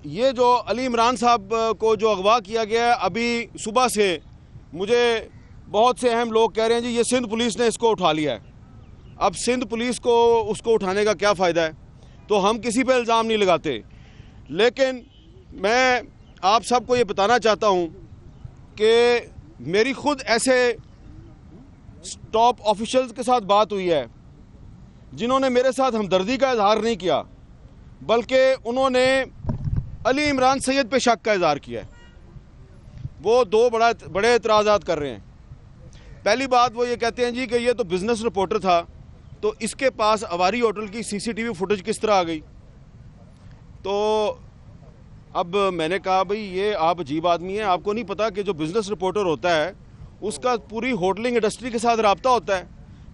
یہ جو علی عمران صاحب کو جو اغوا کیا گیا ہے، ابھی صبح سے مجھے بہت سے اہم لوگ کہہ رہے ہیں جی یہ سندھ پولیس نے اس کو اٹھا لیا ہے۔ اب سندھ پولیس کو اس کو اٹھانے کا کیا فائدہ ہے؟ تو ہم کسی پہ الزام نہیں لگاتے، لیکن میں آپ سب کو یہ بتانا چاہتا ہوں کہ میری خود ایسے ٹاپ آفیشلز کے ساتھ بات ہوئی ہے جنہوں نے میرے ساتھ ہمدردی کا اظہار نہیں کیا، بلکہ انہوں نے علی عمران سید پہ شک کا اظہار کیا ہے۔ وہ دو بڑے اعتراضات کر رہے ہیں۔ پہلی بات وہ یہ کہتے ہیں جی کہ یہ تو بزنس رپورٹر تھا، تو اس کے پاس اواری ہوٹل کی سی سی ٹی وی فوٹیج کس طرح آ گئی؟ تو اب میں نے کہا بھئی یہ آپ عجیب آدمی ہیں، آپ کو نہیں پتا کہ جو بزنس رپورٹر ہوتا ہے اس کا پوری ہوٹلنگ انڈسٹری کے ساتھ رابطہ ہوتا ہے۔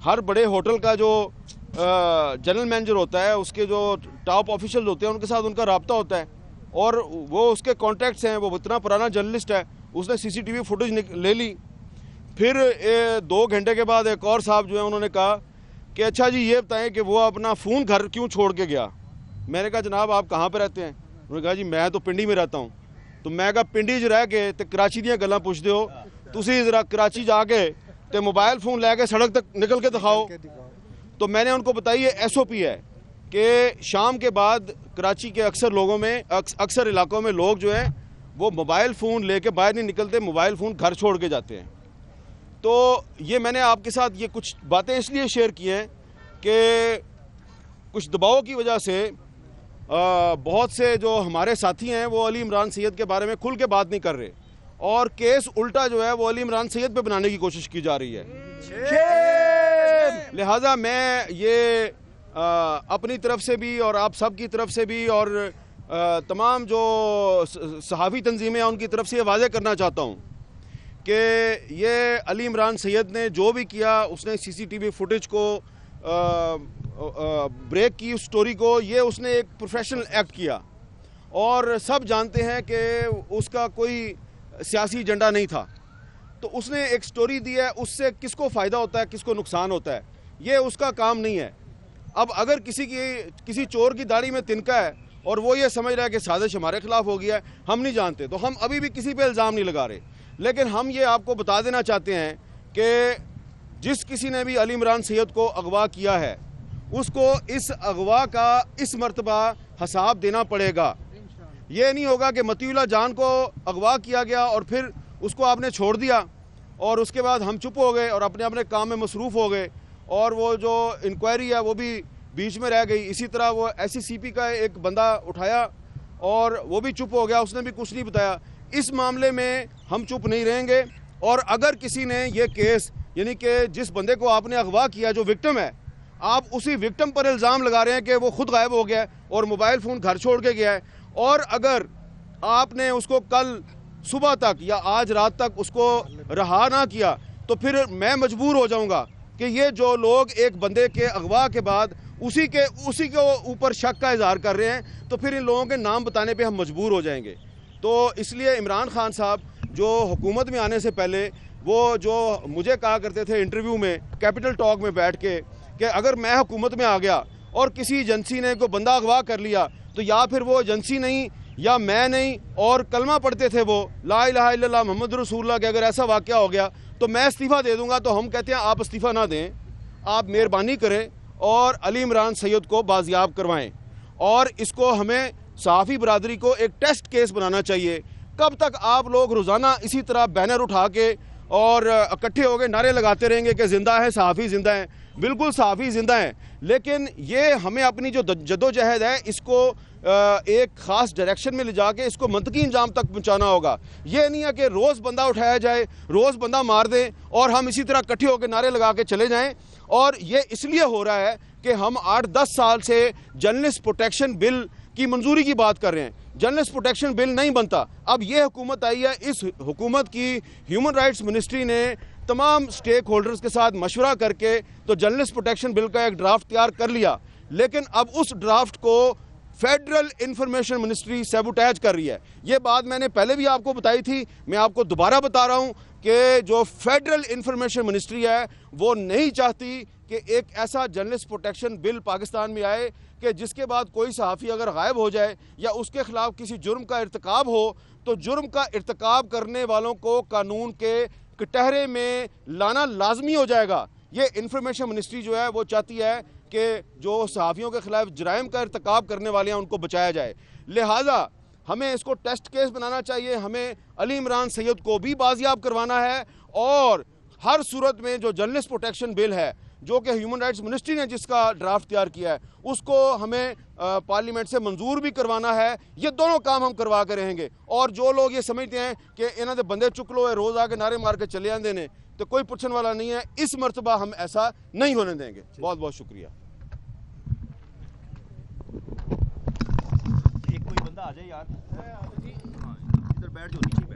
ہر بڑے ہوٹل کا جو جنرل مینیجر ہوتا ہے، اس کے جو ٹاپ آفیشل ہوتے ہیں ان کے ساتھ ان کا رابطہ ہوتا ہے، اور وہ اس کے کانٹیکٹس ہیں، وہ اتنا پرانا جرنلسٹ ہے، اس نے سی سی ٹی وی فوٹیج لے لی۔ پھر 2 گھنٹے کے بعد ایک اور صاحب جو ہیں انہوں نے کہا کہ اچھا جی یہ بتائیں کہ وہ اپنا فون گھر کیوں چھوڑ کے گیا؟ میں نے کہا جناب آپ کہاں پہ رہتے ہیں؟ انہوں نے کہا جی میں تو پنڈی میں رہتا ہوں۔ تو میں کہا پنڈی جو رہ کے تے کراچی دیاں گلاں پوچھتے ہو، تسی ذرا کراچی جا کے تے موبائل فون لے کے سڑک تک نکل کے دکھاؤ۔ تو میں نے ان کو بتائی یہ ایس او پی ہے کہ شام کے بعد کراچی کے اکثر علاقوں میں لوگ جو ہیں وہ موبائل فون لے کے باہر نہیں نکلتے، موبائل فون گھر چھوڑ کے جاتے ہیں۔ تو یہ میں نے آپ کے ساتھ یہ کچھ باتیں اس لیے شیئر کی ہیں کہ کچھ دباؤ کی وجہ سے بہت سے جو ہمارے ساتھی ہیں وہ علی عمران سید کے بارے میں کھل کے بات نہیں کر رہے، اور کیس الٹا جو ہے وہ علی عمران سید پہ بنانے کی کوشش کی جا رہی ہے۔ لہٰذا میں یہ اپنی طرف سے بھی اور آپ سب کی طرف سے بھی اور تمام جو صحافی تنظیمیں ہیں ان کی طرف سے یہ واضح کرنا چاہتا ہوں کہ یہ علی عمران سید نے جو بھی کیا، اس نے سی سی ٹی وی فوٹیج کو بریک کی، اس سٹوری کو، یہ اس نے ایک پروفیشنل ایکٹ کیا، اور سب جانتے ہیں کہ اس کا کوئی سیاسی ایجنڈا نہیں تھا۔ تو اس نے ایک سٹوری دی ہے، اس سے کس کو فائدہ ہوتا ہے کس کو نقصان ہوتا ہے یہ اس کا کام نہیں ہے۔ اب اگر کسی چور کی داڑھی میں تنکا ہے اور وہ یہ سمجھ رہا ہے کہ سازش ہمارے خلاف ہو گیا ہے، ہم نہیں جانتے، تو ہم ابھی بھی کسی پہ الزام نہیں لگا رہے، لیکن ہم یہ آپ کو بتا دینا چاہتے ہیں کہ جس کسی نے بھی علی عمران سید کو اغوا کیا ہے اس کو اس اغوا کا اس مرتبہ حساب دینا پڑے گا۔ یہ نہیں ہوگا کہ مطیع اللہ جان کو اغوا کیا گیا اور پھر اس کو آپ نے چھوڑ دیا اور اس کے بعد ہم چپ ہو گئے اور اپنے کام میں مصروف ہو گئے، اور وہ جو انکوائری ہے وہ بھی بیچ میں رہ گئی۔ اسی طرح وہ ایس سی سی پی کا ایک بندہ اٹھایا اور وہ بھی چپ ہو گیا، اس نے بھی کچھ نہیں بتایا۔ اس معاملے میں ہم چپ نہیں رہیں گے، اور اگر کسی نے یہ کیس، یعنی کہ جس بندے کو آپ نے اغوا کیا جو وکٹم ہے، آپ اسی وکٹم پر الزام لگا رہے ہیں کہ وہ خود غائب ہو گیا ہے اور موبائل فون گھر چھوڑ کے گیا ہے، اور اگر آپ نے اس کو کل صبح تک یا آج رات تک اس کو رہا نہ کیا تو پھر میں مجبور ہو جاؤں گا کہ یہ جو لوگ ایک بندے کے اغوا کے بعد اسی کے اوپر شک کا اظہار کر رہے ہیں، تو پھر ان لوگوں کے نام بتانے پہ ہم مجبور ہو جائیں گے۔ تو اس لیے عمران خان صاحب جو حکومت میں آنے سے پہلے وہ جو مجھے کہا کرتے تھے انٹرویو میں کیپٹل ٹاک میں بیٹھ کے کہ اگر میں حکومت میں آ گیا اور کسی ایجنسی نے کوئی بندہ اغوا کر لیا تو یا پھر وہ ایجنسی نہیں یا میں نہیں، اور کلمہ پڑھتے تھے وہ لا الہ الا اللہ محمد رسول اللہ، کہ اگر ایسا واقعہ ہو گیا تو میں استعفیٰ دے دوں گا۔ تو ہم کہتے ہیں آپ استعفیٰ نہ دیں، آپ مہربانی کریں اور علی عمران سید کو بازیاب کروائیں، اور اس کو ہمیں صحافی برادری کو ایک ٹیسٹ کیس بنانا چاہیے۔ کب تک آپ لوگ روزانہ اسی طرح بینر اٹھا کے اور اکٹھے ہو کے نعرے لگاتے رہیں گے کہ زندہ ہے صحافی، زندہ ہیں؟ بالکل صحافی زندہ ہیں، لیکن یہ ہمیں اپنی جو جدوجہد ہے اس کو ایک خاص ڈائریکشن میں لے جا کے اس کو منطقی انجام تک پہنچانا ہوگا۔ یہ نہیں ہے کہ روز بندہ اٹھایا جائے، روز بندہ مار دیں اور ہم اسی طرح اکٹھے ہو کے نعرے لگا کے چلے جائیں۔ اور یہ اس لیے ہو رہا ہے کہ ہم 8-10 سال سے جرنلسٹ پروٹیکشن بل کی منظوری کی بات کر رہے ہیں، جرنلسٹ پروٹیکشن بل نہیں بنتا۔ اب یہ حکومت آئی ہے، اس حکومت کی ہیومن رائٹس منسٹری نے تمام سٹیک ہولڈرز کے ساتھ مشورہ کر کے تو جرنلسٹ پروٹیکشن بل کا ایک ڈرافٹ تیار کر لیا، لیکن اب اس ڈرافٹ کو فیڈرل انفارمیشن منسٹری سیبوٹیج کر رہی ہے۔ یہ بات میں نے پہلے بھی آپ کو بتائی تھی، میں آپ کو دوبارہ بتا رہا ہوں کہ جو فیڈرل انفارمیشن منسٹری ہے وہ نہیں چاہتی کہ ایک ایسا جرنلسٹ پروٹیکشن بل پاکستان میں آئے کہ جس کے بعد کوئی صحافی اگر غائب ہو جائے یا اس کے خلاف کسی جرم کا ارتکاب ہو تو جرم کا ارتکاب کرنے والوں کو قانون کے کٹہرے میں لانا لازمی ہو جائے گا۔ یہ انفارمیشن منسٹری جو ہے وہ چاہتی ہے کہ جو صحافیوں کے خلاف جرائم کا ارتکاب کرنے والے ہیں ان کو بچایا جائے، لہٰذا ہمیں اس کو ٹیسٹ کیس بنانا چاہیے، ہمیں علی عمران سید کو بھی بازیاب کروانا ہے، اور ہر صورت میں جو جرنلسٹ پروٹیکشن بل ہے جو کہ ہیومن رائٹس منسٹری نے جس کا ڈرافٹ تیار کیا ہے اس کو ہمیں پارلیمنٹ سے منظور بھی کروانا ہے۔ یہ دونوں کام ہم کروا کے رہیں گے، اور جو لوگ یہ سمجھتے ہیں کہ انہوں نے بندے چک لو ہے روز آ کے نعرے مار کے چلے آندے نے تو کوئی پوچھنے والا نہیں ہے، اس مرتبہ ہم ایسا نہیں ہونے دیں گے۔ بہت بہت شکریہ۔ ایک کوئی بندہ آ جائے یار، ادھر بیٹھ جاؤ نیچے